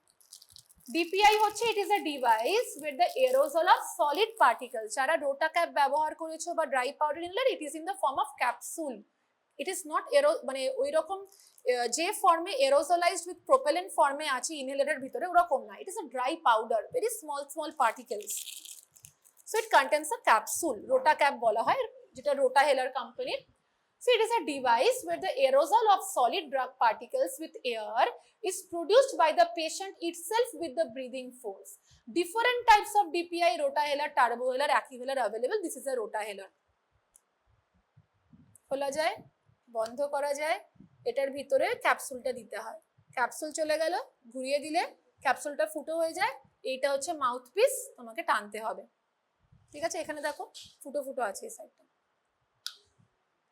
DPI হচ্ছে it is a device with the aerosol of solid particles. যারা রোটা ক্যাপ ব্যবহার করেছো বা dry powder inhaler, it is in the form of capsule. It is not মানে ওই রকম যে ফর্মে aerosolized with propellant ফর্মে আছে ইনহেলারের ভিতরে ওরকম না. It is a dry powder, very small particles. So it contains a capsule. Rota cap বলা হয়, যেটা রোটা হেলার কোম্পানির. So it is a device where the aerosol of solid drug particles with air is produced by the patient itself with the breathing force. Different types of DPI, rotahelar, turbohelar, accuhelar available. This is a rotahelar. খোলা যায়, বন্ধ করা যায়, এটার ভিতরে ক্যাপসুলটা দিতে হয়. Capsule চলে গেল, ঘুরিয়ে দিলে ক্যাপসুলটা ফুটো হয়ে যায়. এইটা হচ্ছে মাউথপিস, তোমাকে টানতে হবে. ঠিক আছে, এখানে দেখো ফুটো ফুটো আছে এই সাইডটা.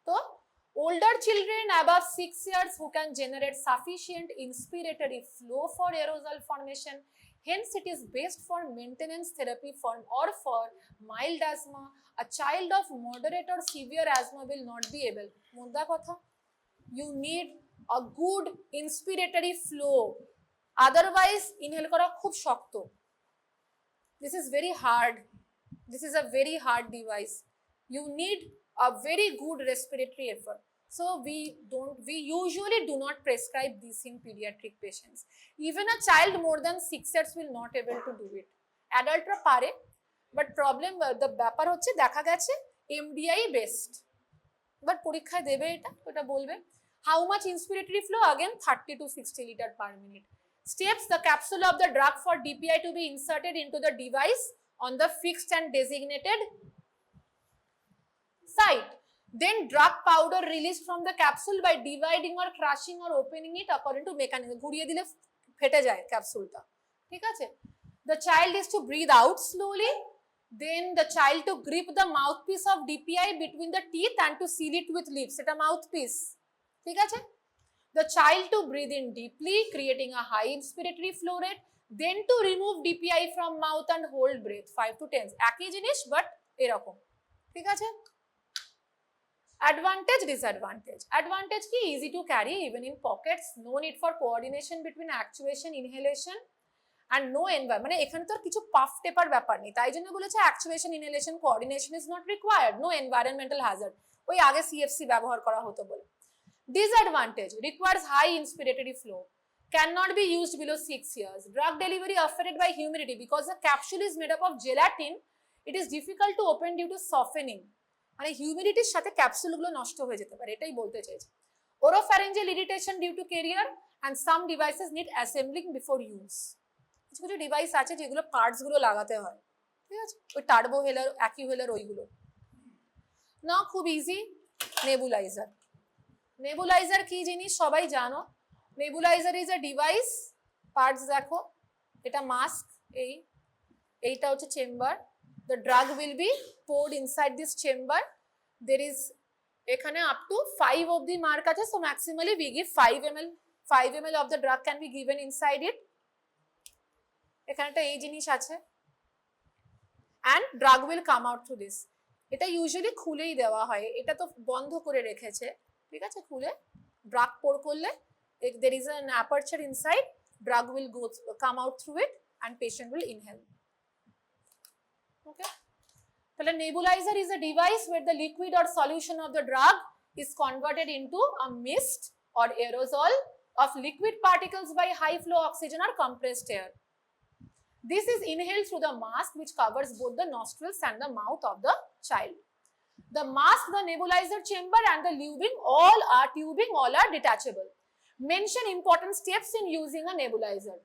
তো older children above 6 years who can generate sufficient inspiratory flow for aerosol formation, hence it is best for maintenance therapy form or for mild asthma. A child of moderate or severe asthma will not be able. Mudda kotha, you need a good inspiratory flow, otherwise inhale kora khub shokto. This is very hard. This is a very hard device. You need a very good respiratory effort. So we usually do not prescribe this in pediatric patients. Even a child more than 6 years will not able to do it. Adult ra pare, but problem the ব্যাপার হচ্ছে দেখা গেছে MDI best, but পরীক্ষায় দেবে এটা বলবে. How much inspiratory flow? Again 30 to 60 liter per minute. Steps: the capsule of the drug for DPI to be inserted into the device on the fixed and designated site. Then drug powder released from the capsule by dividing or crushing or opening it according to mechanism. ঘুরিয়ে দিলে ফেটে যায় ক্যাপসুলটা. ঠিক আছে, the child is to breathe out slowly, then the child to grip the mouthpiece of DPI between the teeth and to seal it with lips. এটা mouthpiece. ঠিক আছে, the child to breathe in deeply, creating a high inspiratory flow rate, then to remove DPI from mouth and hold breath 5 to 10. একই জিনিস but এরকম. ঠিক আছে, advantage, disadvantage. Advantage ki easy to carry even in pockets, no need for coordination between actuation, inhalation and no environment. মানে এখানে তো কিছু puff টেপার ব্যাপার নেই, তাই জন্য বলেছে actuation, inhalation, coordination is not required, no environmental hazard. ওই আগে CFC ব্যবহার করা হতো বলে. Disadvantage: requires high inspiratory flow, cannot be used below 6 years. Drug delivery affected by humidity, because the capsule is made up of gelatin, it is difficult to open due to softening. মানে হিউমিডিটির সাথে ক্যাপসুলগুলো নষ্ট হয়ে যেতে পারে, এটাই বলতে চাইছি. Oropharyngeal irritation due to carrier and some devices need assembling before use. কিছু কিছু ডিভাইস আছে যেগুলো পার্টসগুলো লাগাতে হয়. ঠিক আছে, ওই টার্বো হেলার, অ্যাকিউহেলার ওইগুলো না. খুব ইজি, নেবুলাইজার. নেবুলাইজার কি জিনিস সবাই জানো. Nebuliser is a device, parts দেখো, এটা মাস্ক, এইটা হচ্ছে chamber. The drug will be poured inside this chamber. There is ekhane up to 5 of the mark ache, so maximally we give 5 ml of the drug can be given inside it. Ekhane ta ei jinish ache and drug will come out through this. Eta usually khulei dewa hoy, eta to bondho kore rekheche. ঠিক আছে, খুলে drug pour korle there is an aperture inside, drug will come out through it and patient will inhale. Okay, so the nebulizer is a device where the liquid or solution of the drug is converted into a mist or aerosol of liquid particles by high flow oxygen or compressed air. This is inhaled through the mask which covers both the nostrils and the mouth of the child. The mask, the nebulizer chamber and the tubing all are detachable. Mention important steps in using a nebulizer.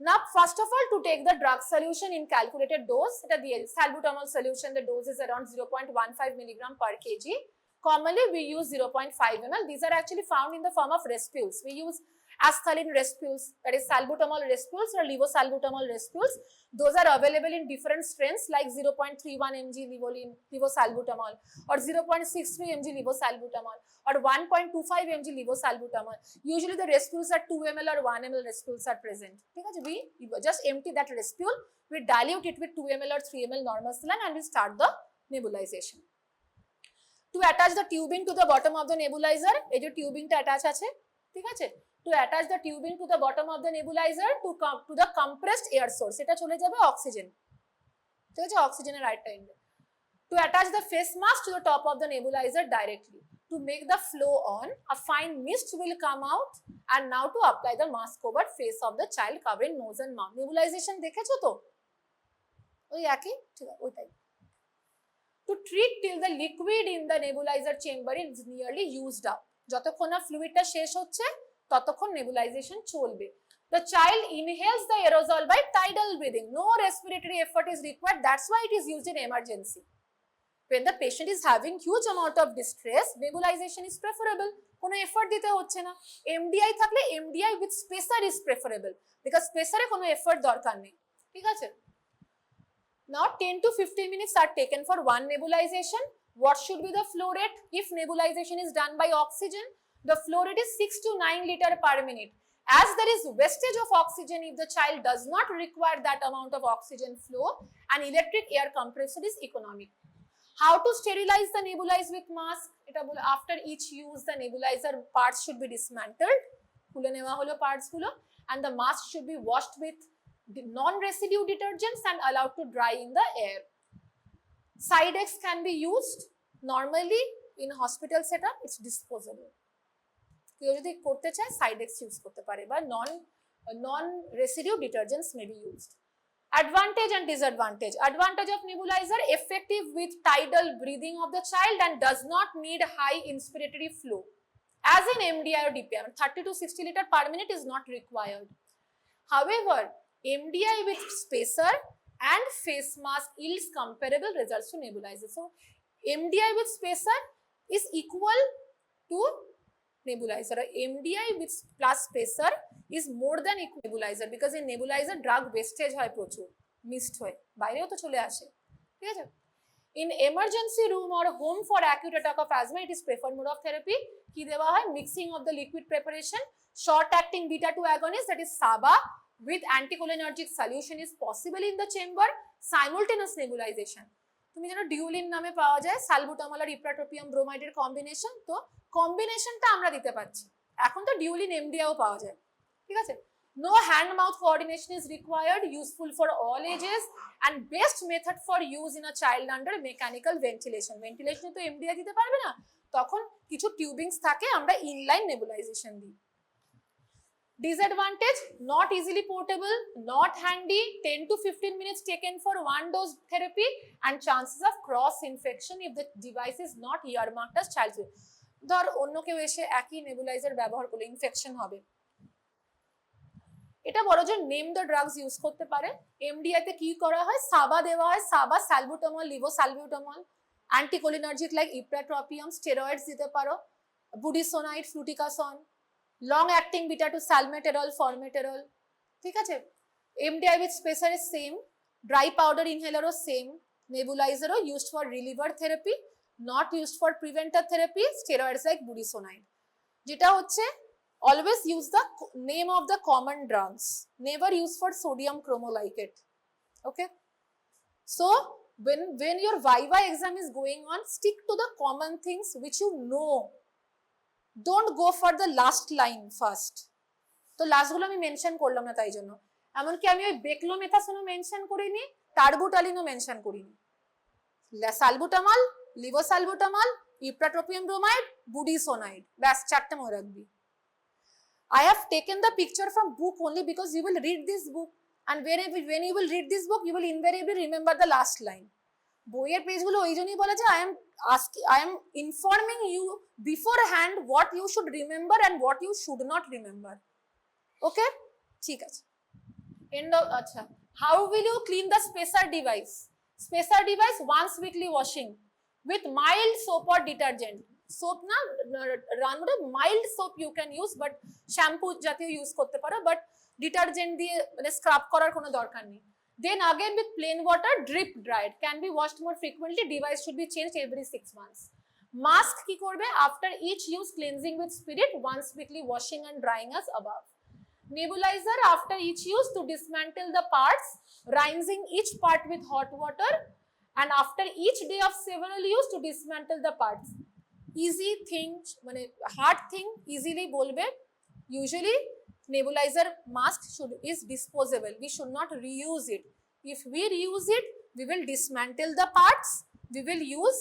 Now, first of all, to take the drug solution in calculated dose, the salbutamol solution, the dose is around 0.15 milligram per kg. Commonly, we use 0.5 ml. These are actually found in the form of respules. We use Asthalin respules, that is salbutamol respules or levosalbutamol respules. Those are available in different strengths like 0.31 mg levosalbutamol or 0.63 mg levosalbutamol or 1.25 mg levosalbutamol. Usually the respules are 2 ml or 1 ml respules are present. We just empty that respule, we dilute it with 2 ml or 3 ml normal saline and we start the nebulization. To attach the tubing to the bottom of the nebulizer, এই যে টিউবিংটা attach আছে, ঠিক আছে, to attach the tubing to the bottom of the nebulizer to the compressed air source. এটা চলে যাবে oxygen, ঠিক আছে, অক্সিজেনের রাইটটা এন্ডে। To attach the face mask to the top of the nebulizer directly. To make the flow on, a fine mist will come out, and now to apply the mask over face of the child covering nose and mouth. Nebulization দেখেছো তো? ওই একই, ঠিক আছে, ওইটাই। To treat till the liquid in the nebulizer chamber is nearly used up. যতক্ষণ না ফ্লুইডটা শেষ হচ্ছে ততক্ষণ নেবুলাইজেশন চলবে। The child inhales the aerosol by tidal breathing. No respiratory effort is required. That's why it is used in emergency. When the patient is having huge amount of distress, nebulization is preferable. কোনো effort দিতে হচ্ছে না। MDI থাকলে MDI with spacer is preferable, because স্পেসারে কোনো effort দরকার নেই, ঠিক আছে। Now 10 to 15 minutes are taken for one nebulization. What should be the flow rate if nebulization is done by oxygen? The flow rate is 6 to 9 liter per minute. As there is wastage of oxygen if the child does not require that amount of oxygen flow, an electric air compressor is economic. How to sterilize the nebulizer with mask? After each use, the nebulizer parts should be dismantled. খুলে নেওয়া হলো parts গুলো, and the mask should be washed with non-residue detergents and allowed to dry in the air. Sidex can be used normally in hospital setup. It's disposable. কেউ যদি করতে চায় Sidex use করতে পারে, বা non-residue detergents may be used. Advantage and disadvantage. Advantage of nebulizer: effective with tidal breathing of the child and does not need high inspiratory flow. As in MDI or DPI, 30 to 60 liter per minute is not required. However, MDI with spacer and face mask yields comparable results to nebulizer. So, MDI with spacer is equal to nebulizer. MDI with plus spacer is more than equal to nebulizer, because in nebulizer drug wastage হয় প্রচুর, missed হয়, বাইরেও তো চলে আসে, ঠিক আছে। In emergency room or home for acute attack of asthma, it is preferred mode of therapy. কি দেওয়া হয়? Mixing of the liquid preparation, short acting beta 2 agonist, that is SABA, with anticholinergic solution is possible in the chamber. Simultaneous nebulization, তুমি জানো ডিউলিন নামে পাওয়া যায় salbutamol আর ipratropium ব্রোমাইডের combination, তো কম্বিনেশনটা আমরা দিতে পারছি। এখন তো ডিউলিন এমডিআও পাওয়া যায়, ঠিক আছে। No hand mouth coordination is required, useful for all ages, and best method for use in a child under mechanical ventilation. Ventilation তো এমডিআই দিতে পারবে না, তখন কিছু টিউবিংস থাকে, আমরা ইনলাইন নেবুলাইজেশন দিই। Disadvantage: not easily portable, not handy, 10 to 15 minutes taken for one dose therapy, and chances of cross infection if the device is not earmarked as child's will. ধর অন্য কেউ এসে একই নেবুলাইজার ব্যবহার করলে ইনফেকশন হবে। এটা বড় যে নেম দ্য ড্রাগস ইউজ করতে পারে। এমডিআই তে কি করা হয়? সাবা দেওয়া হয়, SABA, salbutamol, levosalbutamol, anticholinergic like ipratropium, steroids দিতে পারো, budesonide, fluticasone, long acting beta two salmeterol, formoterol, ঠিক আছে। MDI with spacer is same, dry powder ইনহেলারও সেম, নেবুলাইজারও used for reliever therapy, not used for preventer therapy, steroids like budesonide. যেটা হচ্ছে always use the name of the common drugs, never use for sodium chromolycate, okay. So when your viva exam is going on, stick to the common things which you know, don't go for the last line first. তো last গুলো আমি mention করলাম না, তাই জন্য এমনকি আমি ওই বেক্লোমেথাসোনও মেনশন করিনি, টার্বুটালিনও মেনশন করিনি। সালবুটামল, লিভোসালবুটামল, ইপ্রাট্রোপিয়াম ব্রোমাইড, বুডিসোনাইড, ব্যাস চারটে মনে রাখবি। I have taken the picture from book only because you will read this book, and when you will read this book, you will invariably remember the last line. বইয়ের পেজগুলো ওই জন্যই বলে যে I am informing you beforehand what you should remember and what you should not remember. Okay? ঠিক আছে। End of আচ্ছা, how will you clean the spacer device? Spacer device once weekly washing with mild soap or detergent. Soap না, রানমোডে mild soap you can use, but shampoo জাতীয় use করতে পারো, but detergent দিয়ে মানে স্ক্রাব করার কোনো দরকার নেই। Then again with plain water drip dried, can be washed more frequently, device should be changed every 6 months. Mask কি করবে? After each use cleansing with spirit, once weekly washing and drying as above. Nebulizer after each use to dismantle the parts, rinsing each part with hot water, and after each day of several use to dismantle the parts. Easy thing, মানে hard thing easily বলবে, Usually nebulizer mask is disposable. We should not reuse it. If we reuse it, we will dismantle the parts. We will use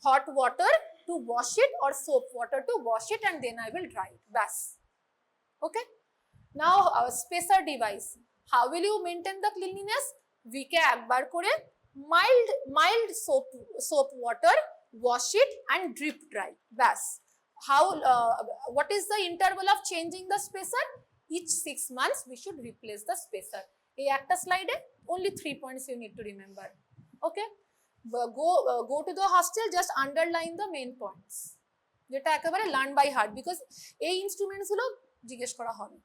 hot water to wash it or soap water to wash it, and then I will dry it. Bas. Okay. Now spacer device. How will you maintain the cleanliness? We can একবার করে mild soap water wash it and drip dry. Bas. How what is the interval of changing the spacer? Each 6 months we should replace the spacer. এই একটা স্লাইডে only 3 points you need to remember. Okay. Go to the hostel, just underline the main points, যেটা একেবারে learn by heart, because এই instruments গুলো জিজ্ঞেস করা হবে।